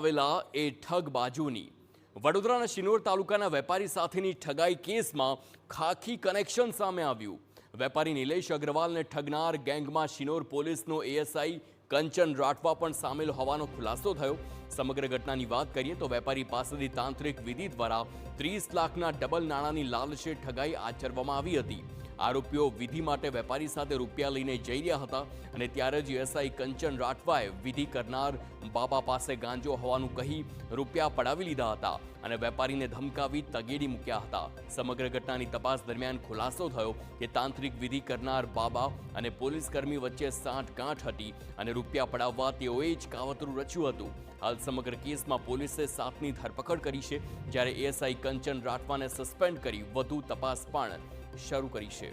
આવેલા એ ઠગ બાજુની વડોદરાના શિનોર તાલુકાના વેપારી સાથેની ઠગાઈ કેસમાં ખાખી કનેક્શન સામે આવ્યું। વેપારી નિલેશ અગ્રવાલને ઠગનાર ગેંગમાં શિનોર પોલીસનો એએસઆઈ કંચન રાઠવા પણ સામેલ હોવાનો ખુલાસો થયો। સમગ્ર ઘટનાની વાત કરીએ તો વેપારી પાસેથી તાંત્રિક વિધિ દ્વારા 30 લાખના ડબલ નાણાંની લાલચે ઠગાઈ આચરવામાં આવી હતી। આરોપીઓ વિધિ માટે વેપારી સાથે રૂપિયા લઈને જઈ રહ્યા હતા અને ત્યારે જ એસઆઈ કંચન રાઠવાએ વિધિ કરનાર બાબા પાસે ગાંજો હોવાનું કહી રૂપિયા પડાવી લીધા હતા અને વેપારીને ધમકાવી તગેડી મૂક્યા હતા। સમગ્ર ઘટનાની તપાસ દરમિયાન ખુલાસો થયો કે તાંત્રિક વિધિ કરનાર બાબા અને પોલીસ કર્મી વચ્ચે સાંઠગાંઠ હતી અને રૂપિયા પડાવવા તેઓએ જ કાવતરું રચ્યું હતું। હાલ સમગ્ર કેસમાં પોલીસે 7ની ધરપકડ કરી છે, જ્યારે એએસઆઈ કંચન રાઠવાને સસ્પેન્ડ કરી વધુ તપાસ પણ શરૂ કરી છે।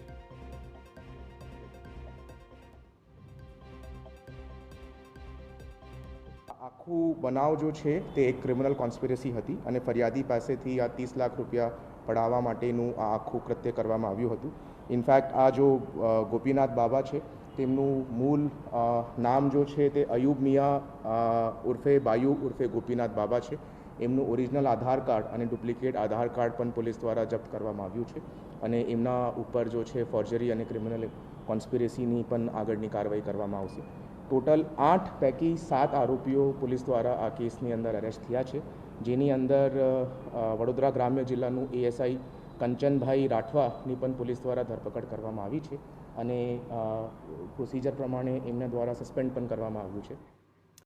આખું બનાવ જો છે તે એક ક્રિમિનલ કોન્સ્પિરસી હતી અને ફરિયાદી પાસેથી આ 30 લાખ રૂપિયા પડાવવા માટેનું આ આખું કૃત્ય કરવામાં આવ્યું હતું। ઇનફેક્ટ આ જો ગોપીનાથ બાબા છે તેમનું મૂળ નામ જો છે તે અયુબ મિયા ઉર્ફે બાયુ ઉર્ફે ગોપીનાથ બાબા છે। એમનું ઓરિજિનલ આધાર કાર્ડ અને ડુપ્લિકેટ આધાર કાર્ડ પણ પોલીસ દ્વારા જપ્ત કરવામાં આવ્યું છે અને એમના ઉપર જો છે ફોર્જરી અને ક્રિમિનલ કોન્સ્પિરસીની પણ આગળની કાર્યવાહી કરવામાં આવશે। ટોટલ 8 પૈકી 7 આરોપીઓ પોલીસ દ્વારા આ કેસની અંદર અરેસ્ટ થયા છે, જેની અંદર વડોદરા ગ્રામ્ય જિલ્લાનું એએસઆઈ કંચનભાઈ રાઠવાની પણ પોલીસ દ્વારા ધરપકડ કરવામાં આવી છે અને પ્રોસિજર પ્રમાણે એમના દ્વારા સસ્પેન્ડ પણ કરવામાં આવ્યું છે।